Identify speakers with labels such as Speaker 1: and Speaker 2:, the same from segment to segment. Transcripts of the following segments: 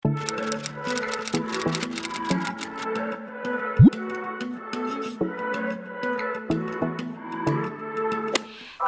Speaker 1: Hey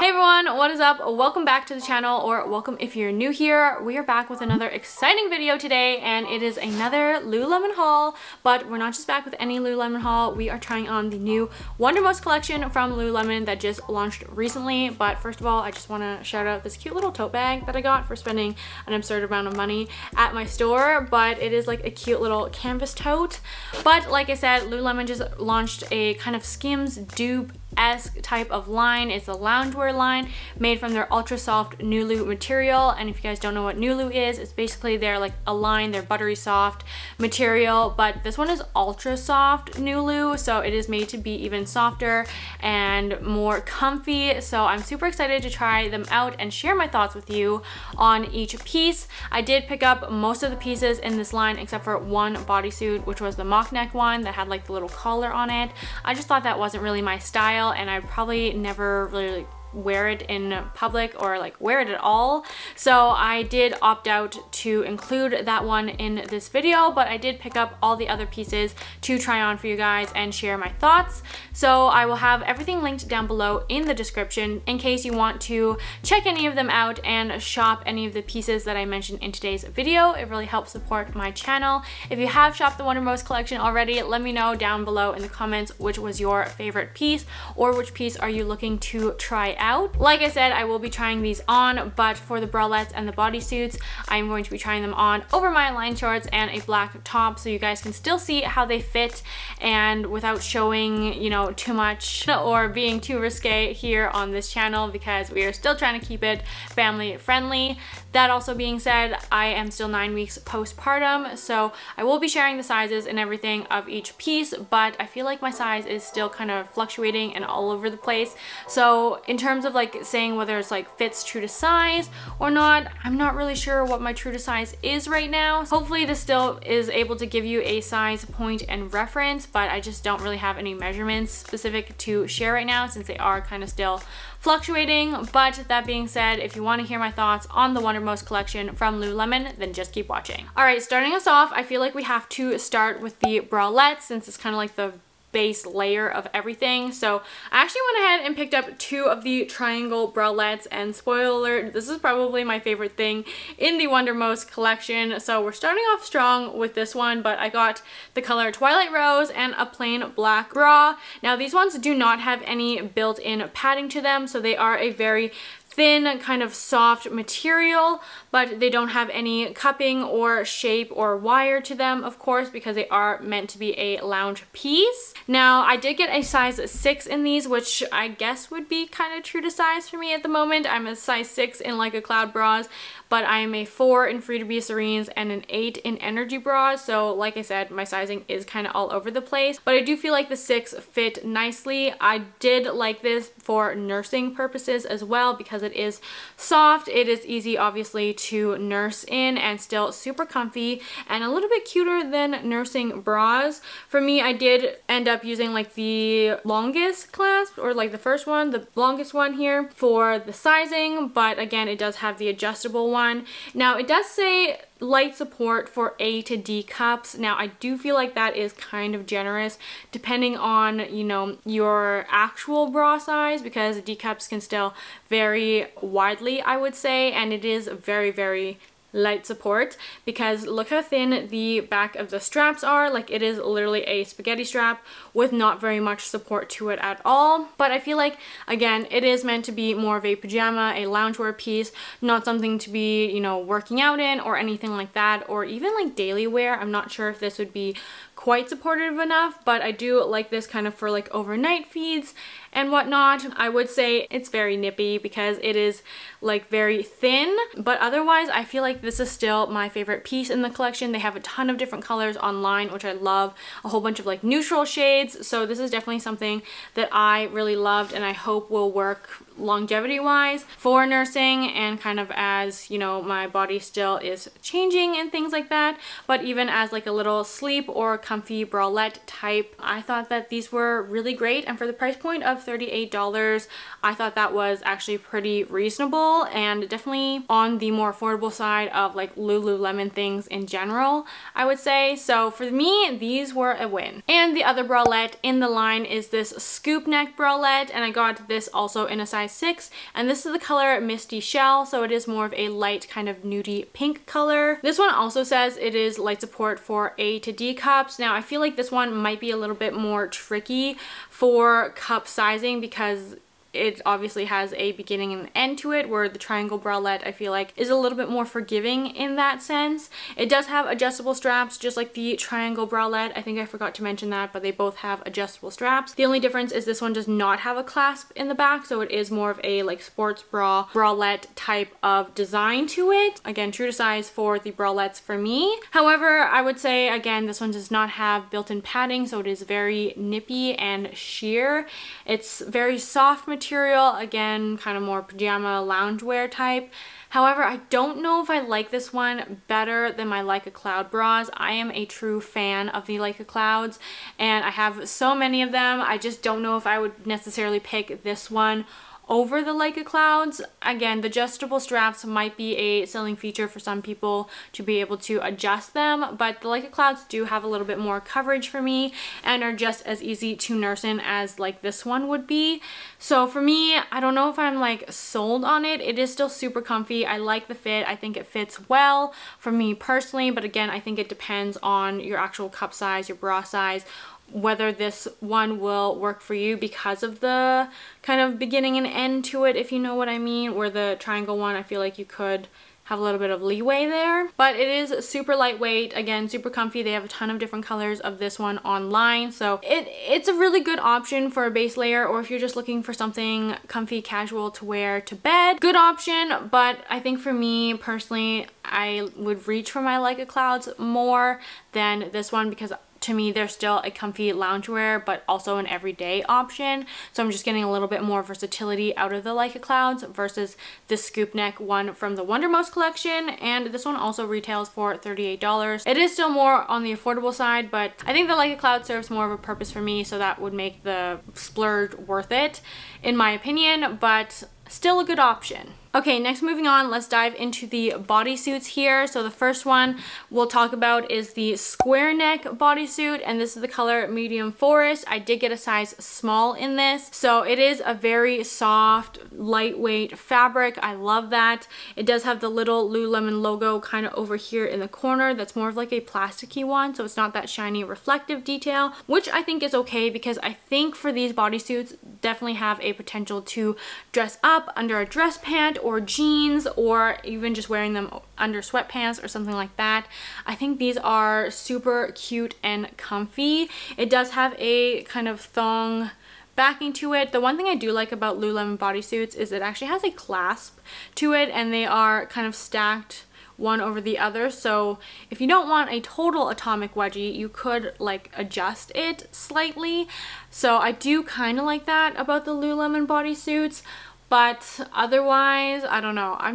Speaker 1: everyone, what is up? Welcome back to the channel, or welcome if you're new here. We are back with another exciting video today, and it is another Lululemon haul, but we're not just back with any Lululemon haul. We are trying on the new Wundermost collection from Lululemon that just launched recently. But first of all, I just want to shout out this cute little tote bag that I got for spending an absurd amount of money at my store, but it is like a cute little canvas tote. But like I said, Lululemon just launched a kind of Skims dupe-esque type of line. It's a loungewear line made from their ultra soft Nulu material, and if you guys don't know what Nulu is, it's basically their their buttery soft material, but this one is ultra soft Nulu, so it is made to be even softer and more comfy. So I'm super excited to try them out and share my thoughts with you on each piece. I did pick up most of the pieces in this line except for one bodysuit, which was the mock neck one that had like the little collar on it. I just thought that wasn't really my style, and I'd probably never really wear it in public or wear it at all, so I did opt out to include that one in this video, but I did pick up all the other pieces to try on for you guys and share my thoughts. So I will have everything linked down below in the description in case you want to check any of them out and shop any of the pieces that I mentioned in today's video. It really helps support my channel. If you have shopped the Wundermost collection already, let me know down below in the comments which was your favorite piece, or which piece are you looking to try out. Like I said, I will be trying these on, but for the bralettes and the bodysuits, I'm going to be trying them on over my line shorts and a black top, so you guys can still see how they fit and without showing, you know, too much or being too risque here on this channel, because we are still trying to keep it family friendly. That also being said, I am still 9 weeks postpartum, so I will be sharing the sizes and everything of each piece, but I feel like my size is still kind of fluctuating and all over the place. So in terms of saying whether it's fits true to size or not, I'm not really sure what my true to size is right now. Hopefully this still is able to give you a size point and reference, but I just don't really have any measurements specific to share right now since they are kind of still fluctuating. But that being said, if you want to hear my thoughts on the Wundermost collection from Lululemon, then just keep watching. Alright, starting us off, I feel like we have to start with the bralettes since it's kind of like the base layer of everything. So I actually went ahead and picked up 2 of the triangle bralettes, and spoiler alert, this is probably my favorite thing in the Wundermost collection. So we're starting off strong with this one, but I got the color Twilight Rose and a plain black bra. Now these ones do not have any built-in padding to them, so they are a very thin kind of soft material, but they don't have any cupping or shape or wire to them, of course, because they are meant to be a lounge piece. Now I did get a size 6 in these, which I guess would be kind of true to size for me at the moment. I'm a size 6 in a cloud bras, but I am a 4 in Free to Be Serenes and an 8 in energy bras. So like I said, my sizing is kind of all over the place, but I do feel like the 6 fit nicely. I did like this for nursing purposes as well, because it is soft, it is easy obviously to nurse in, and still super comfy and a little bit cuter than nursing bras. For me, I did end up using the longest clasp, or the first one, the longest one here for the sizing, but again, it does have the adjustable one. Now it does say light support for A to D cups. Now I do feel like that is kind of generous depending on, you know, your actual bra size, because D cups can still vary widely, I would say, and it is very, very light support, because look how thin the back of the straps are. It is literally a spaghetti strap with not very much support to it at all. But I feel like, again, it is meant to be more of a pajama, a loungewear piece, not something to be, you know, working out in or anything like that, or even daily wear. I'm not sure if this would be quite supportive enough, but I do like this kind of for overnight feeds and whatnot. I would say it's very nippy because it is very thin, but otherwise I feel like this is still my favorite piece in the collection. They have a ton of different colors online, which I love, a whole bunch of neutral shades, so this is definitely something that I really loved and I hope will work longevity wise for nursing, and kind of as, you know, my body still is changing and things like that, but even as a little sleep or comfy bralette type. I thought that these were really great, and for the price point of of $38, I thought that was actually pretty reasonable and definitely on the more affordable side of like Lululemon things in general, I would say. So for me, these were a win. And the other bralette in the line is this scoop neck bralette, and I got this also in a size 6, and this is the color Misty Shell, so it is more of a light kind of nudie pink color. This one also says it is light support for A to D cups. Now I feel like this one might be a little bit more tricky for cup sizing because it obviously has a beginning and end to it, where the triangle bralette I feel like is a little bit more forgiving in that sense. It does have adjustable straps just like the triangle bralette. I think I forgot to mention that, but they both have adjustable straps. The only difference is this one does not have a clasp in the back, so it is more of a like sports bra bralette type of design to it. Again, true to size for the bralettes for me. However, I would say again, this one does not have built-in padding, so it is very nippy and sheer. It's very soft material, again, kind of more pajama loungewear type. However, I don't know if I like this one better than my Like a Cloud bras. I am a true fan of the Like a Clouds, and I have so many of them. I just don't know if I would necessarily pick this one over the Like a Clouds. Again, the adjustable straps might be a selling feature for some people to be able to adjust them, but the Like a Clouds do have a little bit more coverage for me and are just as easy to nurse in as like this one would be. So for me, I don't know if I'm like sold on it. It is still super comfy. I like the fit. I think it fits well for me personally, but again, I think it depends on your actual cup size, your bra size, whether this one will work for you because of the kind of beginning and end to it, if you know what I mean. Where the triangle one, I feel like you could have a little bit of leeway there, but it is super lightweight, again, super comfy. They have a ton of different colors of this one online, so it's a really good option for a base layer, or if you're just looking for something comfy casual to wear to bed, good option. But I think for me personally, I would reach for my Like a Clouds more than this one, because to me, they're still a comfy loungewear, but also an everyday option. So I'm just getting a little bit more versatility out of the Like a Clouds versus the scoop neck one from the Wundermost collection. And this one also retails for $38. It is still more on the affordable side, but I think the Like a Cloud serves more of a purpose for me, so that would make the splurge worth it, in my opinion, but still a good option. Okay, next moving on, let's dive into the bodysuits here. So the first one we'll talk about is the square neck bodysuit, and this is the color Medium Forest. I did get a size small in this. So it is a very soft, lightweight fabric. I love that. It does have the little Lululemon logo kind of over here in the corner. That's more of like a plasticky one, so it's not that shiny reflective detail, which I think is okay, because I think for these bodysuits definitely have a potential to dress up under a dress pant or jeans, or even just wearing them under sweatpants or something like that. I think these are super cute and comfy. It does have a kind of thong backing to it. The one thing I do like about Lululemon bodysuits is it actually has a clasp to it, and they are kind of stacked one over the other. So if you don't want a total atomic wedgie, you could like adjust it slightly. So I do kind of like that about the Lululemon bodysuits. But otherwise, I don't know. I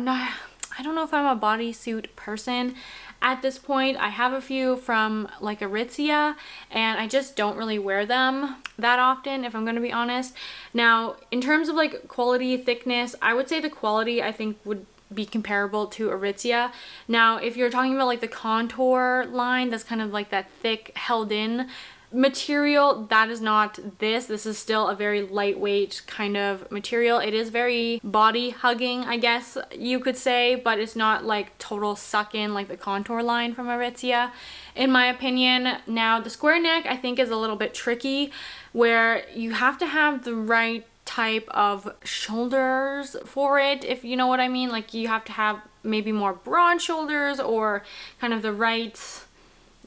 Speaker 1: don't know if I'm a bodysuit person at this point. I have a few from like Aritzia, and I just don't really wear them that often, if I'm going to be honest. Now, in terms of like quality, thickness, I would say the quality I think would be comparable to Aritzia. Now, if you're talking about like the contour line, that's kind of like that thick held in material, that is not this. This is still a very lightweight kind of material. It is very body hugging, I guess you could say, but it's not like total suck in like the contour line from Aritzia, in my opinion. Now, the square neck I think is a little bit tricky, where you have to have the right type of shoulders for it, if you know what I mean. Like, you have to have maybe more broad shoulders or kind of the right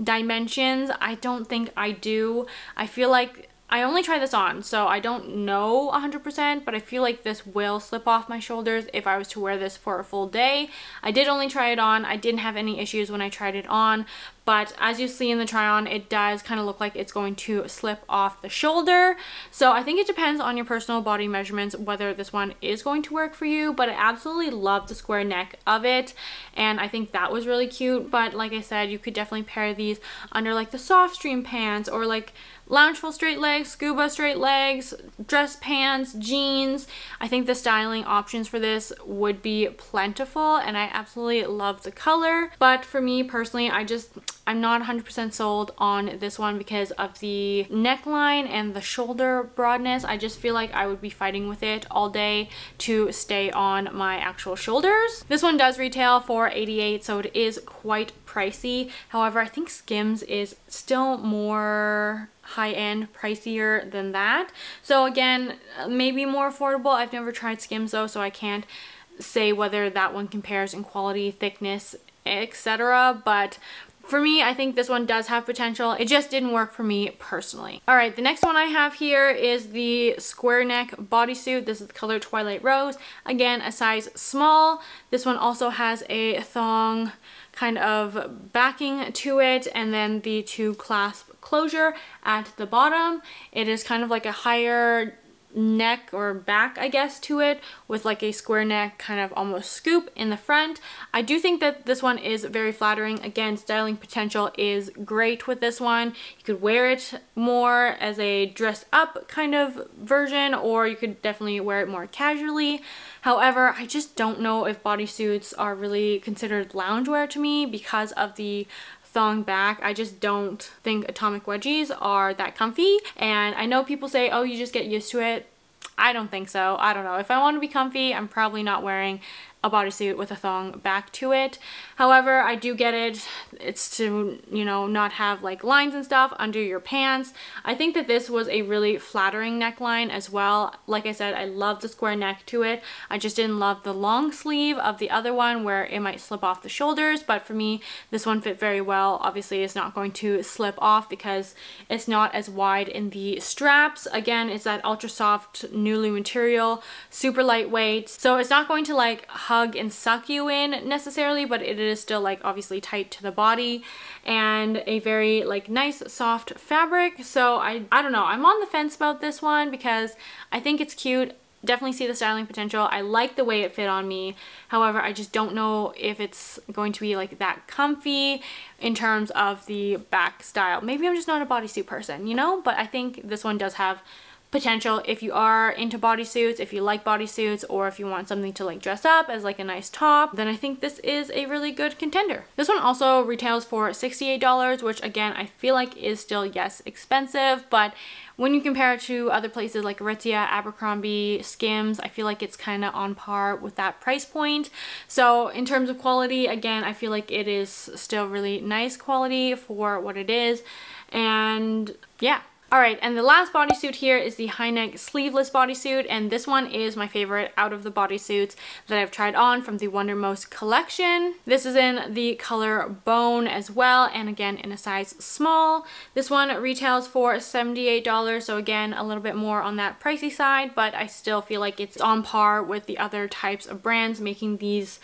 Speaker 1: dimensions. I don't think I do. I feel like I only try this on, so I don't know 100%, but I feel like this will slip off my shoulders if I was to wear this for a full day. I did only try it on. I didn't have any issues when I tried it on, but as you see in the try on, it does kind of look like it's going to slip off the shoulder. So I think it depends on your personal body measurements whether this one is going to work for you, but I absolutely love the square neck of it, and I think that was really cute. But like I said, you could definitely pair these under like the soft stream pants or like loungeful straight leg legs, scuba straight legs, dress pants, jeans. I think the styling options for this would be plentiful, and I absolutely love the color. But for me personally, I'm not 100% sold on this one because of the neckline and the shoulder broadness. I just feel like I would be fighting with it all day to stay on my actual shoulders. This one does retail for $88, so it is quite pricey. However, I think Skims is still more high-end, pricier than that. So again, maybe more affordable. I've never tried Skims though, so I can't say whether that one compares in quality, thickness, etc. But for me, I think this one does have potential. It just didn't work for me personally. All right, the next one I have here is the square neck bodysuit. This is the color Twilight Rose. Again, a size small. This one also has a thong kind of backing to it, and then the two clasp closure at the bottom. It is kind of like a higher neck or back, I guess, to it, with like a square neck kind of almost scoop in the front. I do think that this one is very flattering. Again, styling potential is great with this one. You could wear it more as a dressed up kind of version, or you could definitely wear it more casually. However, I just don't know if bodysuits are really considered loungewear to me because of the thong back. I just don't think atomic wedgies are that comfy, and I know people say, oh, you just get used to it. I don't think so. I don't know. If I want to be comfy, I'm probably not wearing a bodysuit with a thong back to it. However, I do get it. It's to, you know, not have like lines and stuff under your pants. I think that this was a really flattering neckline as well. Like I said, I love the square neck to it. I just didn't love the long sleeve of the other one where it might slip off the shoulders, but for me, this one fit very well. Obviously, it's not going to slip off because it's not as wide in the straps. Again, it's that ultra soft Nulu material, super lightweight, so it's not going to like hug and suck you in necessarily, but it is still like obviously tight to the body, and a very like nice soft fabric. So I don't know, I'm on the fence about this one because I think it's cute. Definitely see the styling potential. I like the way it fit on me. However, I just don't know if it's going to be like that comfy in terms of the back style. Maybe I'm just not a bodysuit person, you know, but I think this one does have potential if you are into bodysuits, if you like bodysuits, or if you want something to like dress up as like a nice top, then I think this is a really good contender. This one also retails for $68, which again, I feel like is still, yes, expensive, but when you compare it to other places like Aritzia, Abercrombie, Skims, I feel like it's kind of on par with that price point. So in terms of quality, again, I feel like it is still really nice quality for what it is. And yeah. Alright, and the last bodysuit here is the Highneck sleeveless bodysuit, and this one is my favorite out of the bodysuits that I've tried on from the Wundermost collection. This is in the color Bone as well, and again in a size small. This one retails for $78, so again a little bit more on that pricey side, but I still feel like it's on par with the other types of brands making these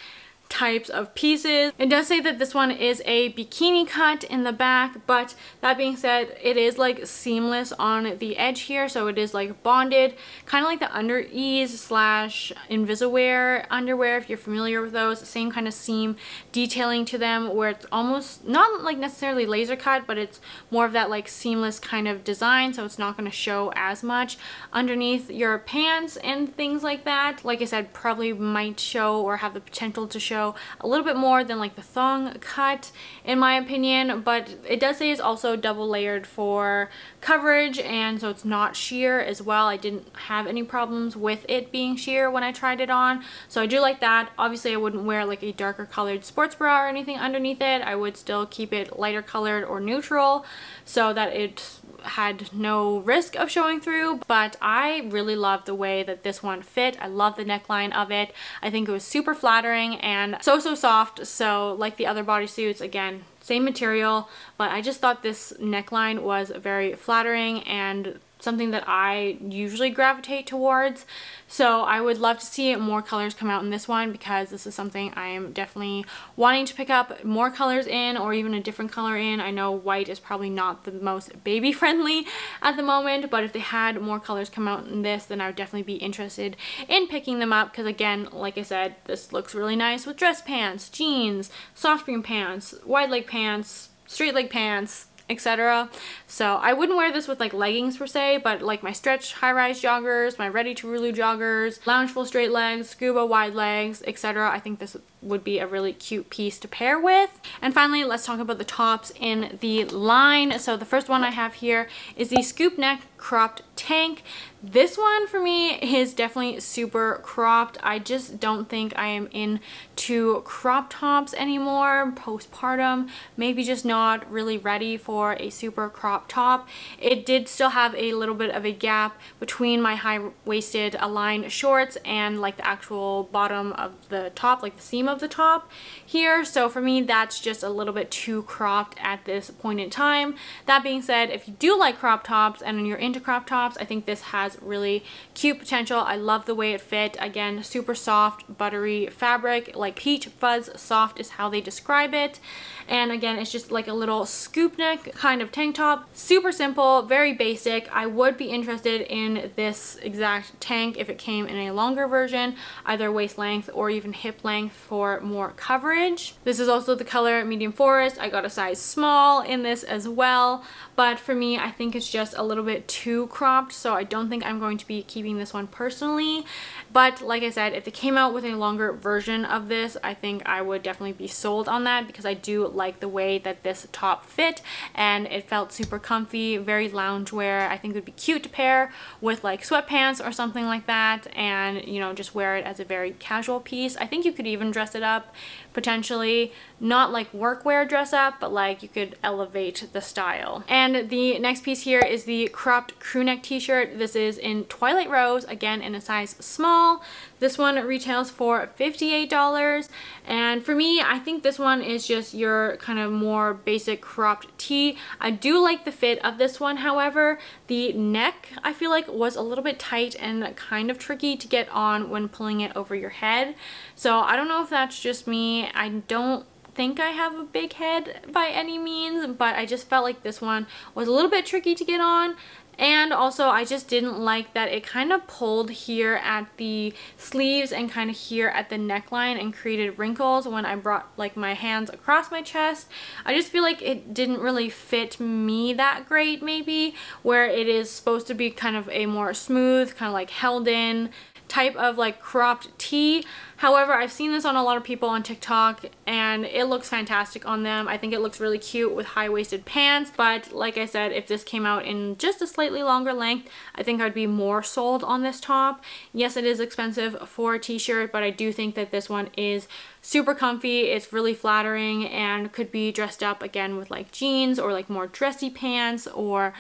Speaker 1: types of pieces. It does say that this one is a bikini cut in the back, but that being said, it is like seamless on the edge here, so it is like bonded, kind of like the under ease slash Invisiwear underwear, if you're familiar with those. Same kind of seam detailing to them, where it's almost not like necessarily laser cut, but it's more of that like seamless kind of design, so it's not going to show as much underneath your pants and things like that. Like I said, probably might show or have the potential to show a little bit more than like the thong cut in my opinion, but it does say it's also double layered for coverage, and so it's not sheer as well. I didn't have any problems with it being sheer when I tried it on, so I do like that. Obviously I wouldn't wear like a darker colored sports bra or anything underneath it. I would still keep it lighter colored or neutral so that it had no risk of showing through, but I really love the way that this one fit. I love the neckline of it. I think it was super flattering and so soft. So like the other bodysuits, again, same material, but I just thought this neckline was very flattering and something that I usually gravitate towards. So I would love to see more colors come out in this one, because this is something I am definitely wanting to pick up more colors in, or even a different color in. I know white is probably not the most baby friendly at the moment, but if they had more colors come out in this, then I would definitely be interested in picking them up, because again, like I said, this looks really nice with dress pants, jeans, soft cream pants, wide leg pants, straight leg pants, etc. So I wouldn't wear this with like leggings per se, but like my stretch high-rise joggers, my ready to Lulu joggers, loungeful straight legs, scuba wide legs, etc. I think this would be a really cute piece to pair with. And finally, let's talk about the tops in the line. So the first one I have here is the scoop neck cropped tank. This one for me is definitely super cropped. I just don't think I am into crop tops anymore postpartum. Maybe just not really ready for a super crop top. It did still have a little bit of a gap between my high-waisted Align shorts and like the actual bottom of the top, like the seam of the top here. So for me, that's just a little bit too cropped at this point in time. That being said, if you do like crop tops and you're into crop tops, I think this has really cute potential. I love the way it fit. Again, super soft, buttery fabric, like peach fuzz soft is how they describe it. And again, it's just like a little scoop neck kind of tank top. Super simple, very basic. I would be interested in this exact tank if it came in a longer version, either waist length or even hip length for more coverage. This is also the color medium forest. I got a size small in this as well, but for me, I think it's just a little bit too cropped, so I don't think I'm going to be keeping this one personally. But like I said, if they came out with a longer version of this, I think I would definitely be sold on that, because I do like the way that this top fit and it felt super comfy, very loungewear. I think it would be cute to pair with like sweatpants or something like that, and you know, just wear it as a very casual piece. I think you could even dress it up potentially, not like workwear dress up, but like you could elevate the style. And the next piece here is the cropped crew neck t-shirt. This is in Twilight Rose, again in a size small. This one retails for $58, and for me, I think this one is just your kind of more basic cropped tee. I do like the fit of this one, however, the neck I feel like was a little bit tight and kind of tricky to get on when pulling it over your head. So I don't know if that's just me. I don't think I have a big head by any means, but I just felt like this one was a little bit tricky to get on. And also, I just didn't like that it kind of pulled here at the sleeves and kind of here at the neckline and created wrinkles when I brought like my hands across my chest. I just feel like it didn't really fit me that great, maybe, where it is supposed to be kind of a more smooth, kind of like held in type of like cropped tee. However, I've seen this on a lot of people on TikTok and it looks fantastic on them. I think it looks really cute with high-waisted pants, but like I said, if this came out in just a slightly longer length, I think I'd be more sold on this top. Yes, it is expensive for a t-shirt, but I do think that this one is super comfy. It's really flattering and could be dressed up again with like jeans or like more dressy pants, or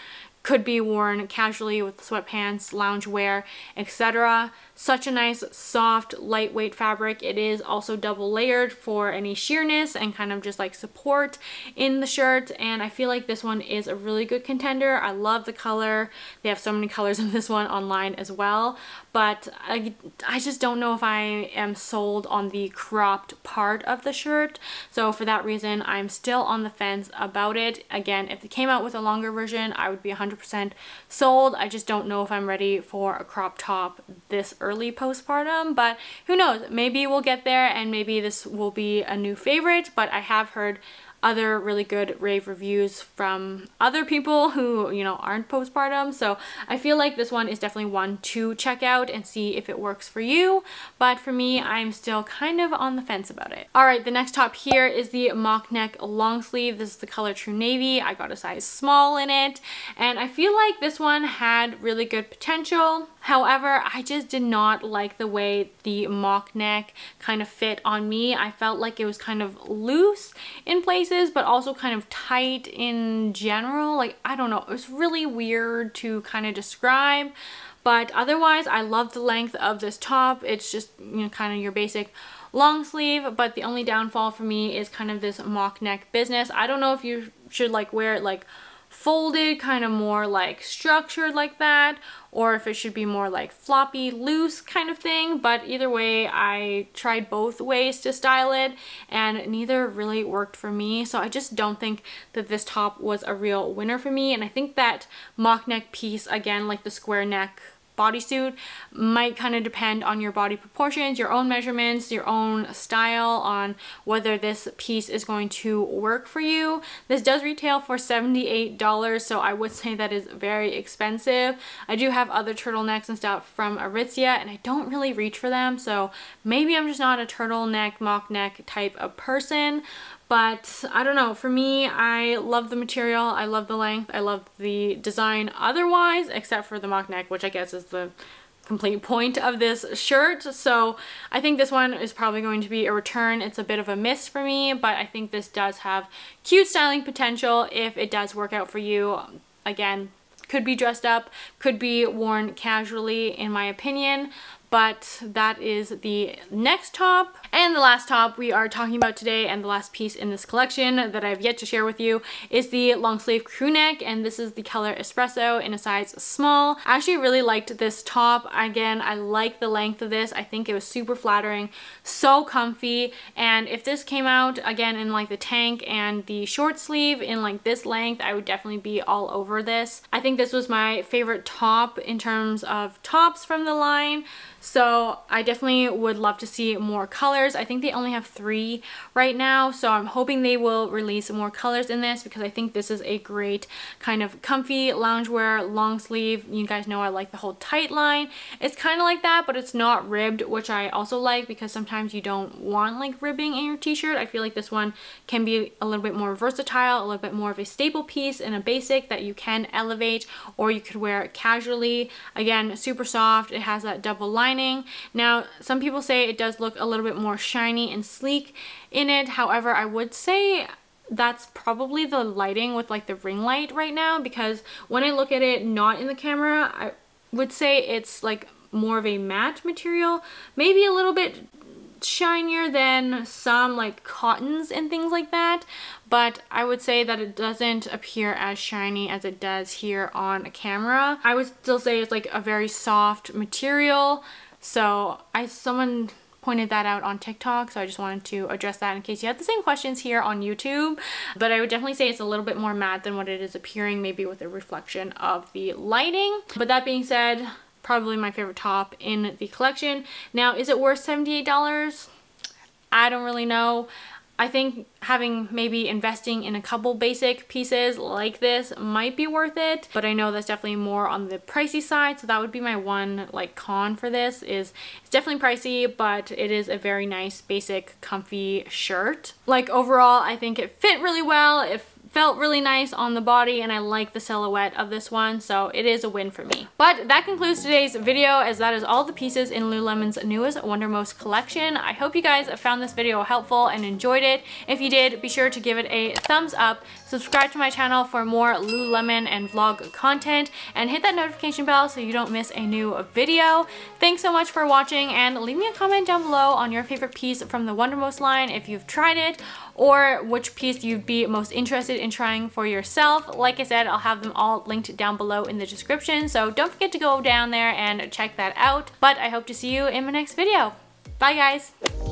Speaker 1: could be worn casually with sweatpants, loungewear, etc. Such a nice, soft, lightweight fabric. It is also double layered for any sheerness and kind of just like support in the shirt, and I feel like this one is a really good contender. I love the color. They have so many colors in this one online as well, but I just don't know if I am sold on the cropped part of the shirt. So for that reason, I'm still on the fence about it. Again, if they came out with a longer version, I would be 100% sold. I just don't know if I'm ready for a crop top this early postpartum, but who knows, maybe we'll get there and maybe this will be a new favorite. But I have heard other really good rave reviews from other people who, you know, aren't postpartum, so I feel like this one is definitely one to check out and see if it works for you. But for me, I'm still kind of on the fence about it. All right, the next top here is the mock neck long sleeve. This is the color True Navy. I got a size small in it, and I feel like this one had really good potential. However, I just did not like the way the mock neck kind of fit on me. I felt like it was kind of loose in places, but also kind of tight in general. Like, I don't know, it was really weird to kind of describe. But otherwise, I love the length of this top. It's just, you know, kind of your basic long sleeve, but the only downfall for me is kind of this mock neck business. I don't know if you should like wear it like folded, kind of more like structured like that, or if it should be more like floppy, loose kind of thing. But either way, I tried both ways to style it and neither really worked for me. So I just don't think that this top was a real winner for me. And I think that mock neck piece, again, like the square neck bodysuit might kind of depend on your body proportions, your own measurements, your own style, on whether this piece is going to work for you. This does retail for $78, so I would say that is very expensive. I do have other turtlenecks and stuff from Aritzia, and I don't really reach for them, so maybe I'm just not a turtleneck, mock neck type of person. But I don't know, for me, I love the material, I love the length, I love the design otherwise, except for the mock neck, which I guess is the complete point of this shirt. So I think this one is probably going to be a return. It's a bit of a miss for me, but I think this does have cute styling potential if it does work out for you. Again, could be dressed up, could be worn casually in my opinion. But that is the next top. And the last top we are talking about today, and the last piece in this collection that I have yet to share with you, is the long sleeve crew neck, and this is the color Espresso in a size small. I actually really liked this top. Again, I like the length of this. I think it was super flattering, so comfy, and if this came out again in like the tank and the short sleeve in like this length, I would definitely be all over this. I think this was my favorite top in terms of tops from the line. So I definitely would love to see more colors. I think they only have 3 right now, so I'm hoping they will release more colors in this, because I think this is a great kind of comfy loungewear long sleeve. You guys know I like the whole tight line. It's kind of like that, but it's not ribbed, which I also like, because sometimes you don't want like ribbing in your t-shirt. I feel like this one can be a little bit more versatile, a little bit more of a staple piece and a basic that you can elevate, or you could wear it casually. Again, super soft. It has that double lining. Now, some people say it does look a little bit more shiny and sleek in it. However, I would say that's probably the lighting with like the ring light right now, because when I look at it not in the camera, I would say it's like more of a matte material, maybe a little bit shinier than some like cottons and things like that, but I would say that it doesn't appear as shiny as it does here on camera. I would still say it's like a very soft material. So someone pointed that out on TikTok, so I just wanted to address that in case you had the same questions here on YouTube. But I would definitely say it's a little bit more matte than what it is appearing, maybe with a reflection of the lighting. But that being said, probably my favorite top in the collection. Now, is it worth $78? I don't really know. I think maybe investing in a couple basic pieces like this might be worth it, but I know that's definitely more on the pricey side, so that would be my one like con for this. Is it's definitely pricey, but it is a very nice basic comfy shirt. Like overall, I think it fit really well. It felt really nice on the body, and I like the silhouette of this one, so it is a win for me. But that concludes today's video, as that is all the pieces in Lululemon's newest Wundermost collection. I hope you guys found this video helpful and enjoyed it. If you did, be sure to give it a thumbs up, subscribe to my channel for more Lululemon and vlog content, and hit that notification bell so you don't miss a new video. Thanks so much for watching, and leave me a comment down below on your favorite piece from the Wundermost line if you've tried it, or which piece you'd be most interested in trying for yourself. Like I said, I'll have them all linked down below in the description, so don't forget to go down there and check that out. But I hope to see you in my next video. Bye guys!